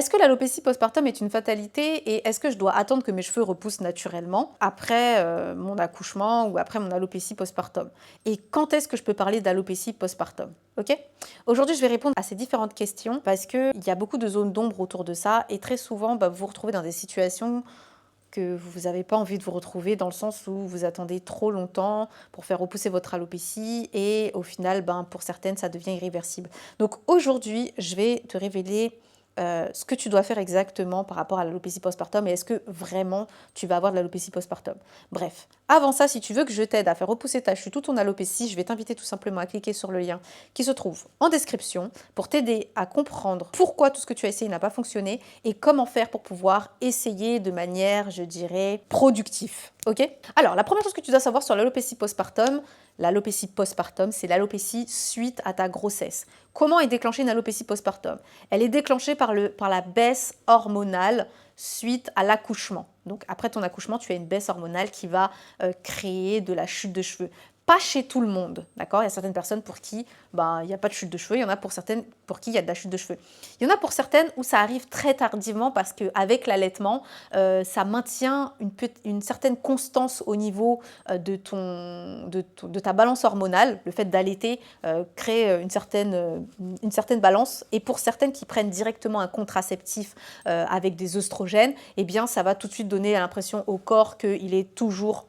Est-ce que l'alopécie postpartum est une fatalité et est-ce que je dois attendre que mes cheveux repoussent naturellement après mon accouchement ou après mon alopécie postpartum? Et quand est-ce que je peux parler d'alopécie postpartum? Ok. Aujourd'hui, je vais répondre à ces différentes questions parce qu'il y a beaucoup de zones d'ombre autour de ça et très souvent, vous vous retrouvez dans des situations que vous n'avez pas envie de vous retrouver dans le sens où vous attendez trop longtemps pour faire repousser votre alopécie et au final, pour certaines, ça devient irréversible. Donc aujourd'hui, je vais te révéler ce que tu dois faire exactement par rapport à l'alopécie postpartum et est-ce que vraiment tu vas avoir de l'alopécie postpartum. Bref, avant ça, si tu veux que je t'aide à faire repousser ta chute ou ton alopécie, je vais t'inviter tout simplement à cliquer sur le lien qui se trouve en description pour t'aider à comprendre pourquoi tout ce que tu as essayé n'a pas fonctionné et comment faire pour pouvoir essayer de manière, je dirais, productive. Ok? Alors, la première chose que tu dois savoir sur l'alopécie postpartum, c'est l'alopécie suite à ta grossesse. Comment est déclenchée une alopécie postpartum? Elle est déclenchée par la baisse hormonale suite à l'accouchement. Donc après ton accouchement, tu as une baisse hormonale qui va créer de la chute de cheveux. Pas chez tout le monde, d'accord? Il y a certaines personnes pour qui il n'y a pas de chute de cheveux, il y en a pour certaines pour qui il y a de la chute de cheveux. Il y en a pour certaines où ça arrive très tardivement parce qu'avec l'allaitement, ça maintient une certaine constance au niveau de ta balance hormonale. Le fait d'allaiter crée une certaine balance et pour certaines qui prennent directement un contraceptif avec des œstrogènes, eh bien ça va tout de suite donner l'impression au corps qu'il est toujours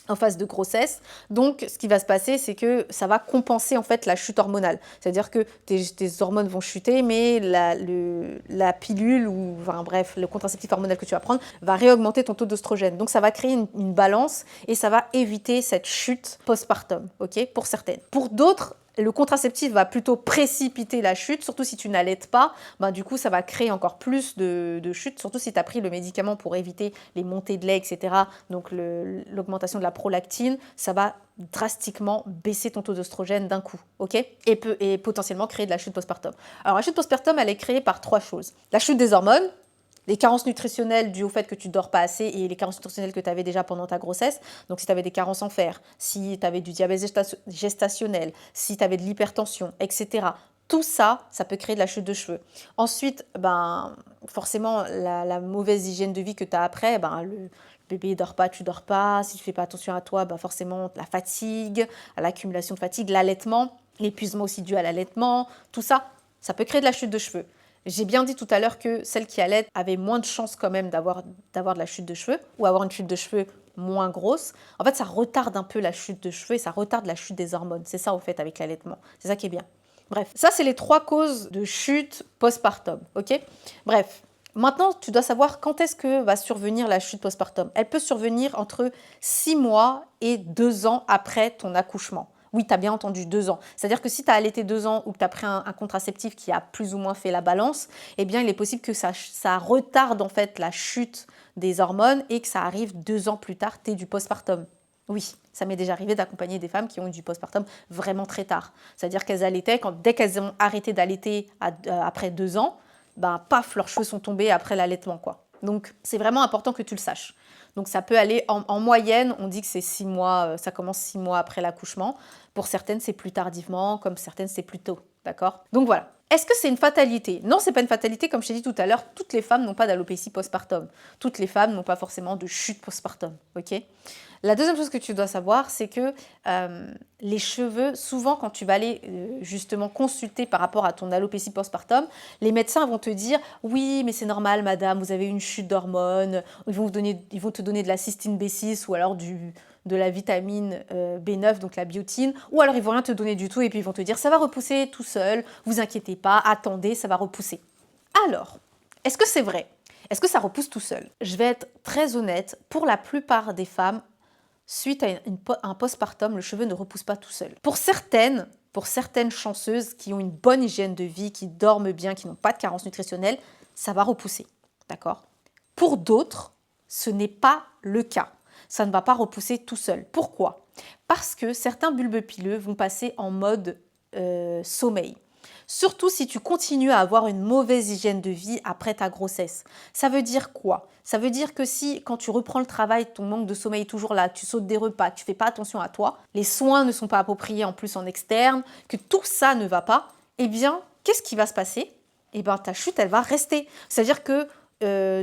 en phase de grossesse. Donc, ce qui va se passer, c'est que ça va compenser en fait la chute hormonale. C'est-à-dire que tes hormones vont chuter, mais la pilule ou bref, le contraceptif hormonal que tu vas prendre va réaugmenter ton taux d'œstrogène. Donc, ça va créer une balance et ça va éviter cette chute postpartum, ok, pour certaines. Pour d'autres, le contraceptif va plutôt précipiter la chute, surtout si tu n'allaites pas. Du coup, ça va créer encore plus de chute, surtout si tu as pris le médicament pour éviter les montées de lait, etc. Donc, l'augmentation de la prolactine, ça va drastiquement baisser ton taux d'œstrogène d'un coup, ok? Et potentiellement créer de la chute postpartum. Alors, la chute postpartum, elle est créée par 3 choses. La chute des hormones, les carences nutritionnelles dues au fait que tu ne dors pas assez et les carences nutritionnelles que tu avais déjà pendant ta grossesse. Donc, si tu avais des carences en fer, si tu avais du diabète gestationnel, si tu avais de l'hypertension, etc. Tout ça, ça peut créer de la chute de cheveux. Ensuite, forcément, la mauvaise hygiène de vie que tu as après, le bébé ne dort pas, tu ne dors pas. Si tu ne fais pas attention à toi, forcément, la fatigue, l'accumulation de fatigue, l'allaitement, l'épuisement aussi dû à l'allaitement, tout ça, ça peut créer de la chute de cheveux. J'ai bien dit tout à l'heure que celles qui allaitent avaient moins de chances quand même d'avoir de la chute de cheveux ou avoir une chute de cheveux moins grosse. En fait, ça retarde un peu la chute de cheveux et ça retarde la chute des hormones. C'est ça, au fait, avec l'allaitement. C'est ça qui est bien. Bref, ça, c'est les 3 causes de chute postpartum, ok? Bref, maintenant, tu dois savoir quand est-ce que va survenir la chute postpartum. Elle peut survenir entre 6 mois et 2 ans après ton accouchement. Oui, tu as bien entendu 2 ans. C'est-à-dire que si tu as allaité 2 ans ou que tu as pris un contraceptif qui a plus ou moins fait la balance, eh bien, il est possible que ça retarde en fait la chute des hormones et que ça arrive 2 ans plus tard, tu es du postpartum. Oui, ça m'est déjà arrivé d'accompagner des femmes qui ont eu du postpartum vraiment très tard. C'est-à-dire qu'elles allaitaient, dès qu'elles ont arrêté d'allaiter après 2 ans, paf, leurs cheveux sont tombés après l'allaitement, quoi. Donc, c'est vraiment important que tu le saches. Donc, ça peut aller en moyenne, on dit que c'est 6 mois, ça commence 6 mois après l'accouchement. Pour certaines, c'est plus tardivement, comme certaines, c'est plus tôt. D'accord? Donc, voilà. Est-ce que c'est une fatalité? Non, c'est pas une fatalité. Comme je t'ai dit tout à l'heure, toutes les femmes n'ont pas d'alopécie postpartum. Toutes les femmes n'ont pas forcément de chute postpartum. Ok? La deuxième chose que tu dois savoir, c'est que les cheveux, souvent quand tu vas aller justement consulter par rapport à ton alopécie postpartum, les médecins vont te dire « Oui, mais c'est normal, madame, vous avez une chute d'hormones. » Ils vont te donner de la cystine B6 ou alors de la vitamine B9, donc la biotine, ou alors ils vont rien te donner du tout et puis ils vont te dire « Ça va repousser tout seul, vous inquiétez pas, attendez, ça va repousser. » Alors, est-ce que c'est vrai? Est-ce que ça repousse tout seul? Je vais être très honnête, pour la plupart des femmes, suite à un postpartum, le cheveu ne repousse pas tout seul. Pour certaines chanceuses qui ont une bonne hygiène de vie, qui dorment bien, qui n'ont pas de carence nutritionnelle, ça va repousser. D'accord? Pour d'autres, ce n'est pas le cas. Ça ne va pas repousser tout seul. Pourquoi? Parce que certains bulbes pileux vont passer en mode sommeil. Surtout si tu continues à avoir une mauvaise hygiène de vie après ta grossesse. Ça veut dire quoi? Ça veut dire que si, quand tu reprends le travail, ton manque de sommeil est toujours là, tu sautes des repas, tu ne fais pas attention à toi, les soins ne sont pas appropriés en plus en externe, que tout ça ne va pas, eh bien, qu'est-ce qui va se passer? et ben ta chute, elle va rester. C'est-à-dire que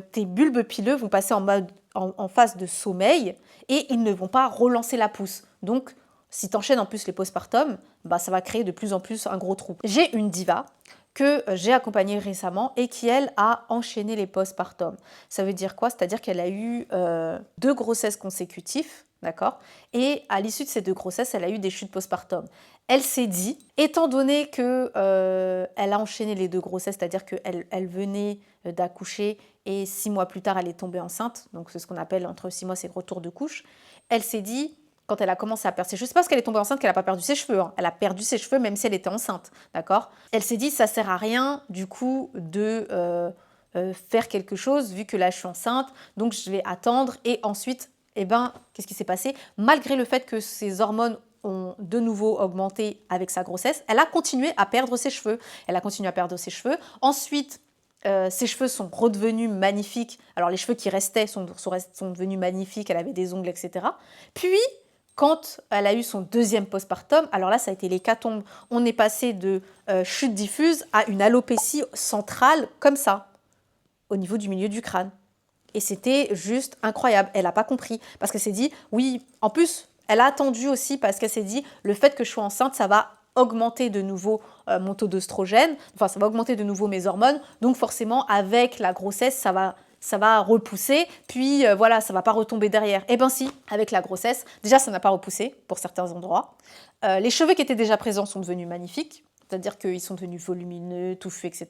tes bulbes pileux vont passer en phase de sommeil et ils ne vont pas relancer la pousse. Donc, si tu enchaînes en plus les postpartum, bah, ça va créer de plus en plus un gros trou. J'ai une diva que j'ai accompagnée récemment et qui, elle, a enchaîné les postpartum. Ça veut dire quoi? C'est-à-dire qu'elle a eu 2 grossesses consécutives, d'accord? Et à l'issue de ces 2 grossesses, elle a eu des chutes postpartum. Elle s'est dit, étant donné que elle a enchaîné les 2 grossesses, c'est-à-dire qu'elle venait d'accoucher et 6 mois plus tard, elle est tombée enceinte, donc c'est ce qu'on appelle entre 6 mois, c'est retour de couche, elle s'est dit, quand elle a commencé à perdre ses cheveux, c'est parce qu'elle est tombée enceinte qu'elle n'a pas perdu ses cheveux, hein. Elle a perdu ses cheveux même si elle était enceinte, d'accord? Elle s'est dit, ça sert à rien du coup de faire quelque chose vu que là je suis enceinte, donc je vais attendre et ensuite, eh ben, qu'est-ce qui s'est passé? Malgré le fait que ses hormones ont de nouveau augmenté avec sa grossesse, elle a continué à perdre ses cheveux. Elle a continué à perdre ses cheveux. Ensuite, ses cheveux sont redevenus magnifiques. Alors les cheveux qui restaient sont devenus magnifiques, elle avait des ongles, etc. Puis, quand elle a eu son deuxième postpartum, alors là, ça a été l'hécatombe. On est passé de chute diffuse à une alopécie centrale, comme ça, au niveau du milieu du crâne. Et c'était juste incroyable. Elle n'a pas compris, parce qu'elle s'est dit, oui, en plus, elle a attendu aussi, parce qu'elle s'est dit, le fait que je sois enceinte, ça va augmenter de nouveau mon taux d'œstrogène, enfin, ça va augmenter de nouveau mes hormones, donc forcément, avec la grossesse, ça va repousser, puis voilà, ça ne va pas retomber derrière. Eh bien si, avec la grossesse, déjà ça n'a pas repoussé pour certains endroits. Les cheveux qui étaient déjà présents sont devenus magnifiques, c'est-à-dire qu'ils sont devenus volumineux, touffus, etc.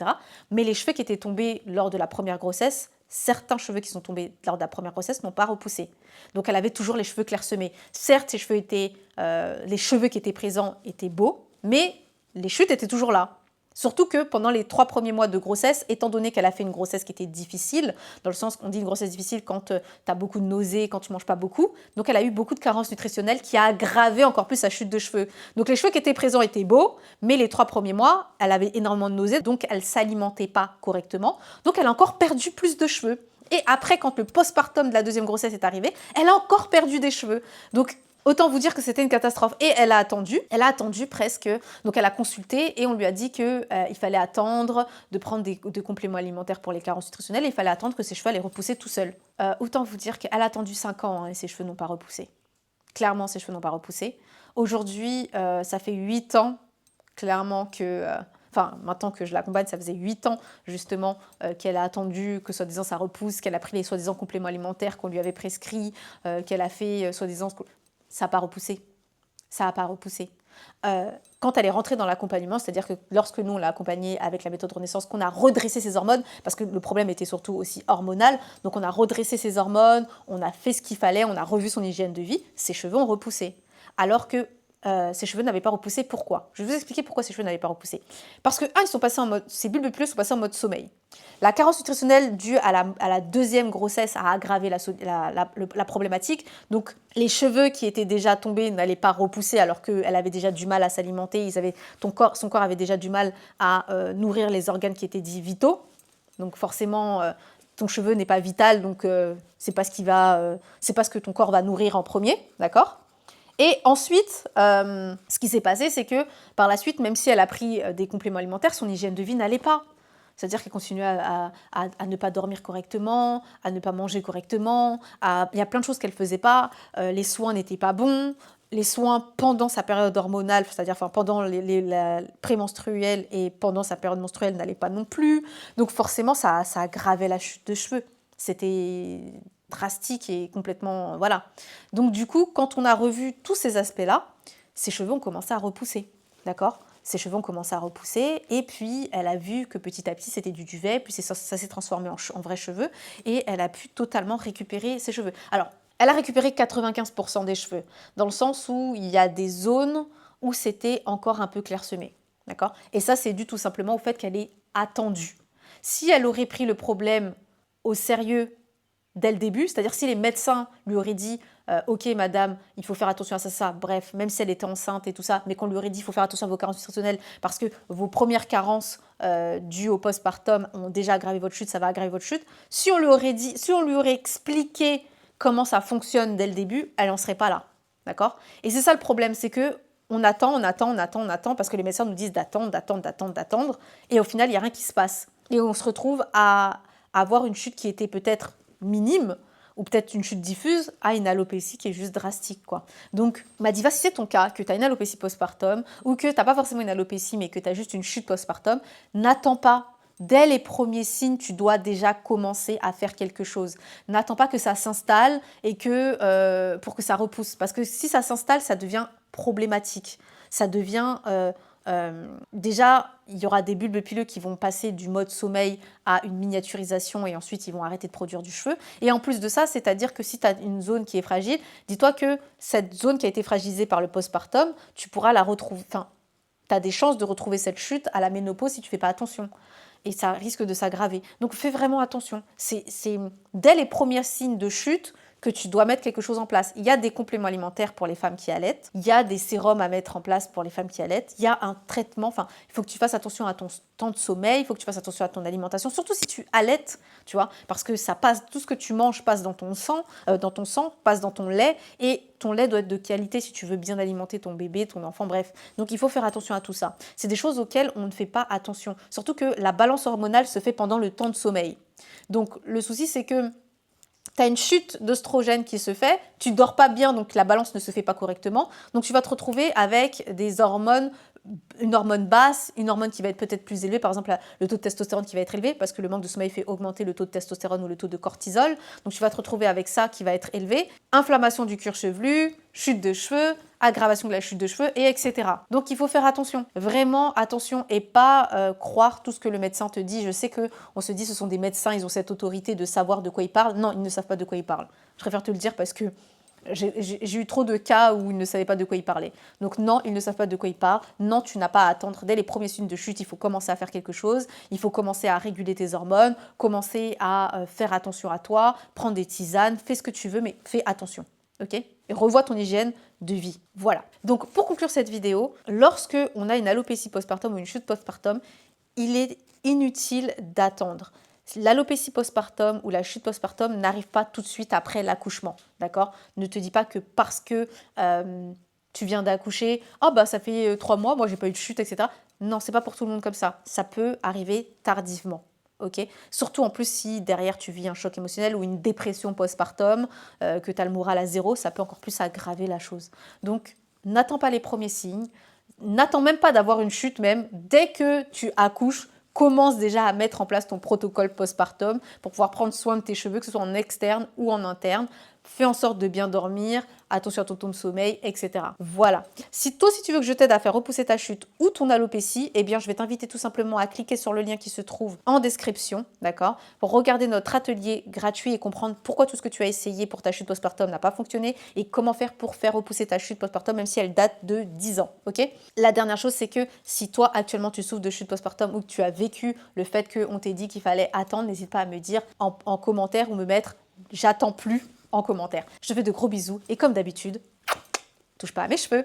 Mais les cheveux qui étaient tombés lors de la première grossesse, certains cheveux qui sont tombés lors de la première grossesse n'ont pas repoussé. Donc elle avait toujours les cheveux clairsemés. Certes, les cheveux qui étaient présents étaient beaux, mais les chutes étaient toujours là. Surtout que pendant les 3 premiers mois de grossesse, étant donné qu'elle a fait une grossesse qui était difficile, dans le sens qu'on dit une grossesse difficile quand tu as beaucoup de nausées, quand tu ne manges pas beaucoup, donc elle a eu beaucoup de carences nutritionnelles qui a aggravé encore plus sa chute de cheveux. Donc les cheveux qui étaient présents étaient beaux, mais les 3 premiers mois, elle avait énormément de nausées, donc elle ne s'alimentait pas correctement, donc elle a encore perdu plus de cheveux. Et après, quand le postpartum de la deuxième grossesse est arrivé, elle a encore perdu des cheveux. Donc autant vous dire que c'était une catastrophe. Et elle a attendu presque. Donc elle a consulté et on lui a dit qu'il fallait attendre de prendre des compléments alimentaires pour les carences nutritionnelles et il fallait attendre que ses cheveux allaient repousser tout seuls. Autant vous dire qu'elle a attendu 5 ans, hein, et ses cheveux n'ont pas repoussé. Clairement, ses cheveux n'ont pas repoussé. Aujourd'hui, ça fait 8 ans, clairement, que... Enfin, maintenant que je l'accompagne, ça faisait 8 ans justement qu'elle a attendu que soi-disant ça repousse, qu'elle a pris les soi-disant compléments alimentaires qu'on lui avait prescrits, qu'elle a fait soi-disant... Ça n'a pas repoussé. Ça n'a pas repoussé. Quand elle est rentrée dans l'accompagnement, c'est-à-dire que lorsque nous, on l'a accompagnée avec la méthode Renaissance, qu'on a redressé ses hormones, parce que le problème était surtout aussi hormonal, donc on a redressé ses hormones, on a fait ce qu'il fallait, on a revu son hygiène de vie, ses cheveux ont repoussé. Alors que ses cheveux n'avaient pas repoussé. Pourquoi? Je vais vous expliquer pourquoi ses cheveux n'avaient pas repoussé. Parce que, ses bulbes pileux sont passés en mode sommeil. La carence nutritionnelle due à la deuxième grossesse a aggravé la problématique. Donc, les cheveux qui étaient déjà tombés n'allaient pas repousser alors qu'elle avait déjà du mal à s'alimenter. Son corps avait déjà du mal à nourrir les organes qui étaient dits vitaux. Donc, forcément... ton cheveu n'est pas vital, donc c'est pas ce que ton corps va nourrir en premier, d'accord? Et ensuite, ce qui s'est passé, c'est que par la suite, même si elle a pris des compléments alimentaires, son hygiène de vie n'allait pas. C'est-à-dire qu'elle continuait à ne pas dormir correctement, à ne pas manger correctement. Il y a plein de choses qu'elle ne faisait pas. Les soins n'étaient pas bons. Les soins pendant sa période hormonale, c'est-à-dire pendant la prémenstruelle et pendant sa période menstruelle n'allaient pas non plus. Donc forcément, ça aggravait la chute de cheveux. C'était drastique et complètement... Voilà. Donc du coup, quand on a revu tous ces aspects-là, ses cheveux ont commencé à repousser. D'accord ? Ses cheveux ont commencé à repousser et puis elle a vu que petit à petit c'était du duvet, puis ça s'est transformé en vrais cheveux et elle a pu totalement récupérer ses cheveux. Alors, elle a récupéré 95% des cheveux, dans le sens où il y a des zones où c'était encore un peu clairsemé. D'accord ? Et ça, c'est dû tout simplement au fait qu'elle est attendue. Si elle aurait pris le problème au sérieux dès le début, c'est-à-dire si les médecins lui auraient dit ok madame, il faut faire attention à ça, bref, même si elle était enceinte et tout ça, mais qu'on lui aurait dit il faut faire attention à vos carences nutritionnelles parce que vos premières carences dues au postpartum ont déjà aggravé votre chute, ça va aggraver votre chute. Si on lui aurait expliqué comment ça fonctionne dès le début, elle n'en serait pas là, d'accord? Et c'est ça le problème, c'est que on attend parce que les médecins nous disent d'attendre, et au final, il n'y a rien qui se passe. Et on se retrouve à avoir une chute qui était peut-être minime, ou peut-être une chute diffuse, à une alopécie qui est juste drastique, quoi. Donc, ma diva, si c'est ton cas, que tu as une alopécie postpartum, ou que tu n'as pas forcément une alopécie, mais que tu as juste une chute postpartum, n'attends pas. Dès les premiers signes, tu dois déjà commencer à faire quelque chose. N'attends pas que ça s'installe et que pour que ça repousse. Parce que si ça s'installe, ça devient problématique. Ça devient... déjà, il y aura des bulbes pileux qui vont passer du mode sommeil à une miniaturisation et ensuite ils vont arrêter de produire du cheveu. Et en plus de ça, c'est-à-dire que si tu as une zone qui est fragile, dis-toi que cette zone qui a été fragilisée par le postpartum, tu pourras la retrouver, enfin, tu as des chances de retrouver cette chute à la ménopause si tu ne fais pas attention. Et ça risque de s'aggraver. Donc fais vraiment attention. C'est dès les premiers signes de chute que tu dois mettre quelque chose en place. Il y a des compléments alimentaires pour les femmes qui allaitent, il y a des sérums à mettre en place pour les femmes qui allaitent, il y a un traitement, enfin, il faut que tu fasses attention à ton temps de sommeil, il faut que tu fasses attention à ton alimentation, surtout si tu allaites, tu vois, parce que ça passe, tout ce que tu manges passe dans ton sang, passe dans ton lait, et ton lait doit être de qualité si tu veux bien alimenter ton bébé, ton enfant, bref. Donc il faut faire attention à tout ça. C'est des choses auxquelles on ne fait pas attention, surtout que la balance hormonale se fait pendant le temps de sommeil. Donc le souci, c'est que tu as une chute d'œstrogène qui se fait, tu dors pas bien, donc la balance ne se fait pas correctement, donc tu vas te retrouver avec des hormones, une hormone basse, une hormone qui va être peut-être plus élevée, par exemple le taux de testostérone qui va être élevé, parce que le manque de sommeil fait augmenter le taux de testostérone ou le taux de cortisol, donc tu vas te retrouver avec ça qui va être élevé, inflammation du cuir chevelu, chute de cheveux, aggravation de la chute de cheveux, et etc. Donc il faut faire attention, vraiment attention, et pas croire tout ce que le médecin te dit. Je sais qu'on se dit ce sont des médecins, ils ont cette autorité de savoir de quoi ils parlent. Non, ils ne savent pas de quoi ils parlent. Je préfère te le dire parce que j'ai eu trop de cas où ils ne savaient pas de quoi ils parlaient. Donc non, ils ne savent pas de quoi ils parlent. Non, tu n'as pas à attendre. Dès les premiers signes de chute, il faut commencer à faire quelque chose. Il faut commencer à réguler tes hormones, commencer à faire attention à toi, prendre des tisanes, fais ce que tu veux, mais fais attention. Ok ? Et revois ton hygiène de vie. Voilà. Donc pour conclure cette vidéo, lorsque on a une alopécie postpartum ou une chute postpartum, il est inutile d'attendre. L'alopécie postpartum ou la chute postpartum n'arrive pas tout de suite après l'accouchement, d'accord ? Ne te dis pas que parce que tu viens d'accoucher, oh bah ça fait 3 mois, moi j'ai pas eu de chute, etc. Non, c'est pas pour tout le monde comme ça. Ça peut arriver tardivement. Okay. Surtout en plus si derrière tu vis un choc émotionnel ou une dépression postpartum, que tu as le moral à zéro, ça peut encore plus aggraver la chose. Donc n'attends pas les premiers signes, n'attends même pas d'avoir une chute même. Dès que tu accouches, commence déjà à mettre en place ton protocole postpartum pour pouvoir prendre soin de tes cheveux, que ce soit en externe ou en interne. Fais en sorte de bien dormir, attention à ton temps de sommeil, etc. Voilà. Si toi, si tu veux que je t'aide à faire repousser ta chute ou ton alopécie, eh bien, je vais t'inviter tout simplement à cliquer sur le lien qui se trouve en description, d'accord, pour regarder notre atelier gratuit et comprendre pourquoi tout ce que tu as essayé pour ta chute postpartum n'a pas fonctionné et comment faire pour faire repousser ta chute postpartum, même si elle date de 10 ans, ok? La dernière chose, c'est que si toi, actuellement, tu souffres de chute postpartum ou que tu as vécu le fait qu'on t'ait dit qu'il fallait attendre, n'hésite pas à me dire en commentaire ou me mettre « j'attends plus » en commentaire. Je te fais de gros bisous et comme d'habitude, touche pas à mes cheveux.